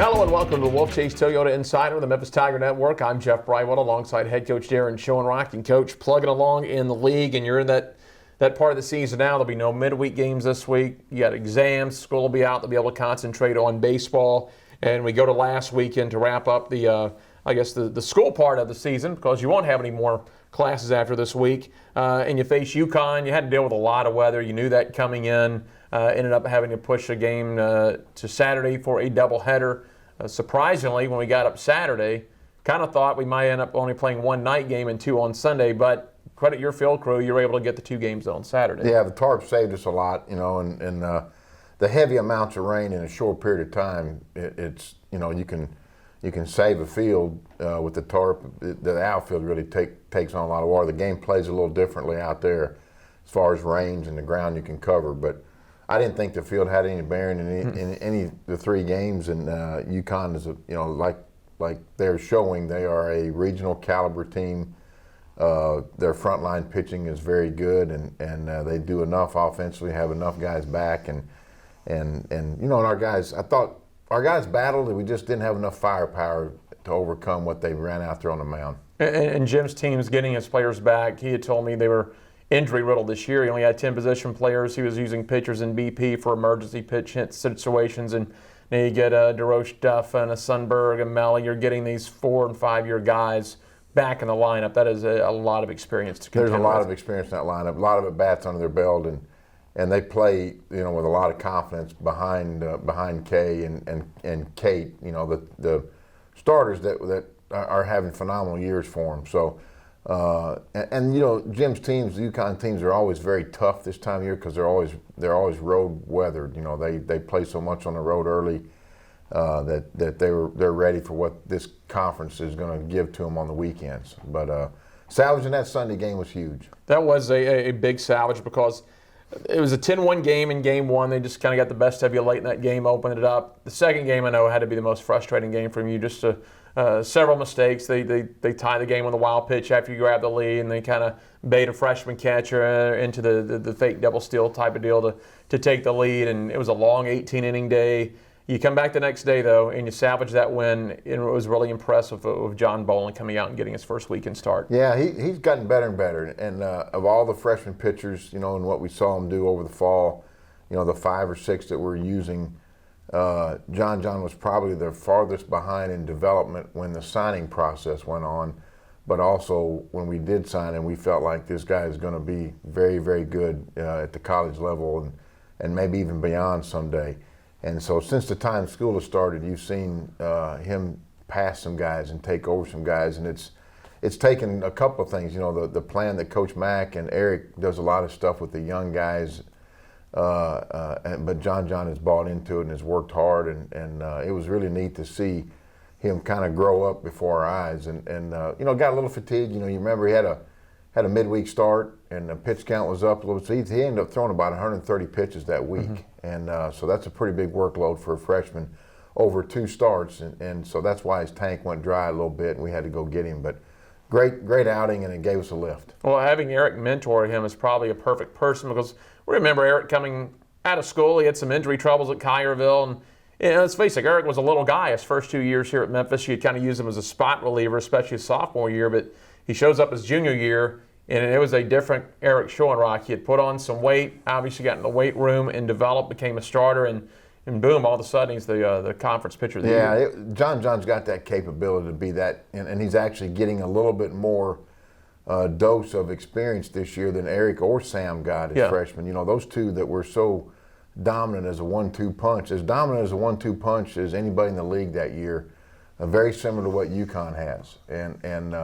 Hello and welcome to the Wolfchase Toyota Insider, the Memphis Tiger Network. I'm Jeff Brightwood alongside head coach Darren Schoenrock. And coach, plugging along in the league, and you're in that part of the season now. There'll be no midweek games this week. You got exams, school will be out. They'll be able to concentrate on baseball. And we go to last weekend to wrap up the school part of the season, because you won't have any more classes after this week. And you face UConn. You had to deal with a lot of weather. You knew that coming in. Ended up having to push the game to Saturday for a doubleheader. Surprisingly, when we got up Saturday, kind of thought we might end up only playing one night game and two on Sunday, but credit your field crew, you were able to get the two games on Saturday. Yeah, the tarp saved us a lot, and the heavy amounts of rain in a short period of time, you can save a field with the tarp. The outfield really takes on a lot of water. The game plays a little differently out there as far as range and the ground you can cover, but I didn't think the field had any bearing in any of the three games, and UConn is, like they're showing, they are a regional caliber team. Their frontline pitching is very good, and they do enough offensively, have enough guys back, and our guys. I thought our guys battled, and we just didn't have enough firepower to overcome what they ran out there on the mound. And Jim's team's getting his players back. He had told me they were injury-riddled this year. He only had 10 position players. He was using pitchers in BP for emergency pitch hit situations. And now you get a DeRoche Duff and a Sundberg and Melly. You're getting these 4- and 5-year guys back in the lineup. That is a lot of experience to contend with. There's a lot of experience in that lineup. A lot of at-bats under their belt, and they play, with a lot of confidence behind Kay and Kate. The starters that are having phenomenal years for them. So. Jim's teams, the UConn teams, are always very tough this time of year because they're always road weathered. They play so much on the road early that they're ready for what this conference is going to give to them on the weekends. But salvaging that Sunday game was huge. That was a big salvage because it was a 10-1 game in game one. They just kind of got the best of you late in that game, opened it up. The second game, I know, had to be the most frustrating game from you. Just several mistakes. They tie the game on the wild pitch after you grab the lead, and they kind of bait a freshman catcher into the fake double steal type of deal to take the lead. And it was a long 18-inning day. You come back the next day, though, and you salvage that win. And it was really impressive of John Bolin coming out and getting his first weekend start. Yeah, he's gotten better and better. And of all the freshman pitchers, and what we saw him do over the fall, the 5 or 6 that we're using, John was probably the farthest behind in development when the signing process went on. But also when we did sign him, we felt like this guy is going to be very, very good at the college level and maybe even beyond someday. And so since the time school has started, you've seen him pass some guys and take over some guys, and it's taken a couple of things. The plan that Coach Mack and Eric does a lot of stuff with the young guys, but John has bought into it and has worked hard, and it was really neat to see him kind of grow up before our eyes, and got a little fatigued. You remember he had a midweek start, and the pitch count was up a little bit. So he ended up throwing about 130 pitches that week. And so that's a pretty big workload for a freshman over 2 starts. And so that's why his tank went dry a little bit, and we had to go get him. But great outing, and it gave us a lift. Well, having Eric mentor him is probably a perfect person, because we remember Eric coming out of school. He had some injury troubles at Collierville. And let's face it, Eric was a little guy his first 2 years here at Memphis. You kind of use him as a spot reliever, especially his sophomore year. But he shows up his junior year, and it was a different Eric Schoenrock. He had put on some weight, obviously got in the weight room and developed, became a starter, and boom, all of a sudden he's the conference pitcher of the year. Yeah, John's got that capability to be that, and he's actually getting a little bit more dose of experience this year than Eric or Sam got as freshmen. Those two that were so dominant as a 1-2 punch, as dominant as a 1-2 punch as anybody in the league that year, very similar to what UConn has. And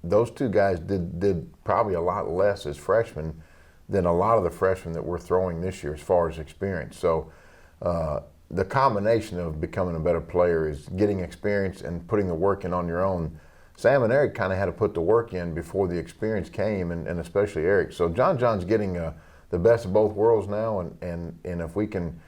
those two guys did probably a lot less as freshmen than a lot of the freshmen that we're throwing this year as far as experience. So the combination of becoming a better player is getting experience and putting the work in on your own. Sam and Eric kind of had to put the work in before the experience came, and especially Eric. So John's getting the best of both worlds now, and if we can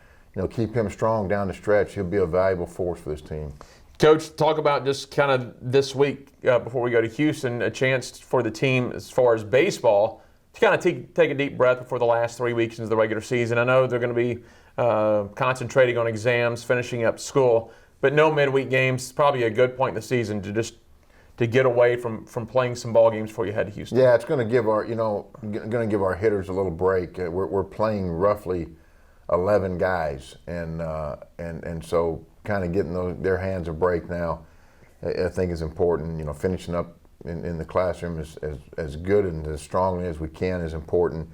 keep him strong down the stretch, he'll be a valuable force for this team. Coach, talk about just kind of this week before we go to Houston, a chance for the team as far as baseball to kind of take a deep breath before the last 3 weeks into the regular season. I know they're going to be concentrating on exams, finishing up school, but no midweek games. Probably a good point in the season to get away from playing some ball games before you head to Houston. Yeah, it's going to give our hitters a little break. We're playing roughly 11 guys, and so kind of getting their hands a break now, I think is important. Finishing up in the classroom as good and as strongly as we can is important.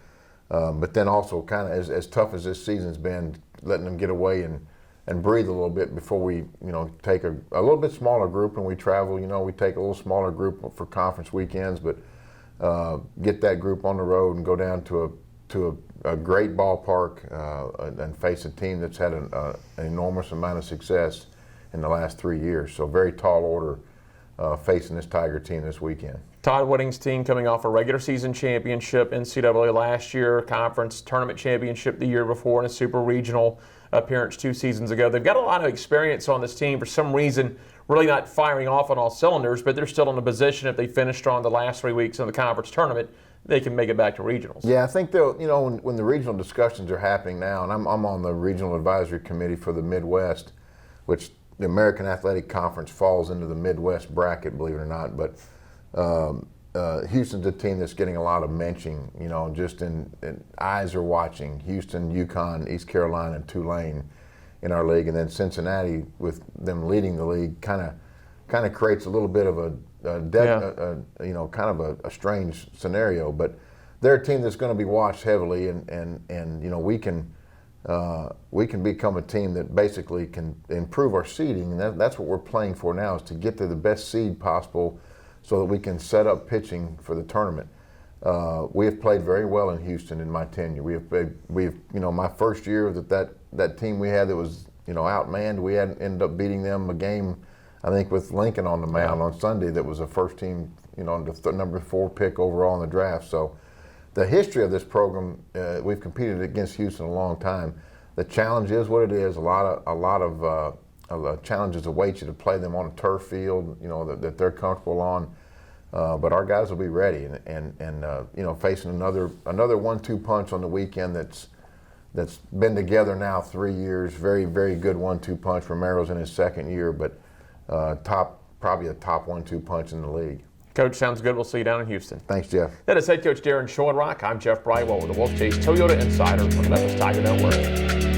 But then also kind of as tough as this season's been, letting them get away and breathe a little bit before we take a little bit smaller group when we travel. We take a little smaller group for conference weekends, but get that group on the road and go down to a great ballpark and face a team that's had an enormous amount of success in the last 3 years. So very tall order facing this Tiger team this weekend. Todd Whitting's team coming off a regular season championship, NCAA last year, conference tournament championship the year before, and a super regional appearance 2 seasons ago. They've got a lot of experience on this team. For some reason, really not firing off on all cylinders, but they're still in a position if they finish strong the last 3 weeks of the conference tournament, they can make it back to regionals. Yeah, I think they'll, when the regional discussions are happening now, and I'm on the regional advisory committee for the Midwest, which the American Athletic Conference falls into the Midwest bracket, believe it or not, but Houston's a team that's getting a lot of mention, just in eyes are watching. Houston, UConn, East Carolina, and Tulane in our league, and then Cincinnati with them leading the league kind of creates a little bit of a strange scenario. But they're a team that's going to be watched heavily, and we can become a team that basically can improve our seeding, and that's what we're playing for now, is to get to the best seed possible so that we can set up pitching for the tournament. We have played very well in Houston in my tenure. My first year that team we had that was outmanned, we had ended up beating them a game, I think, with Lincoln on the mound on Sunday. That was a first team, the number 4 pick overall in the draft. So the history of this program, we've competed against Houston a long time. The challenge is what it is. A lot of challenges await you to play them on a turf field, that they're comfortable on. But our guys will be ready, and facing another 1-2 punch on the weekend that's been together now 3 years. Very, very good 1-2 punch. Romero's in his 2nd year, but probably a top 1-2 punch in the league. Coach, sounds good. We'll see you down in Houston. Thanks, Jeff. That is head coach Darren Schoenrock. I'm Jeff Brightwell with the Wolfchase Toyota Insider on the Memphis Tiger Network.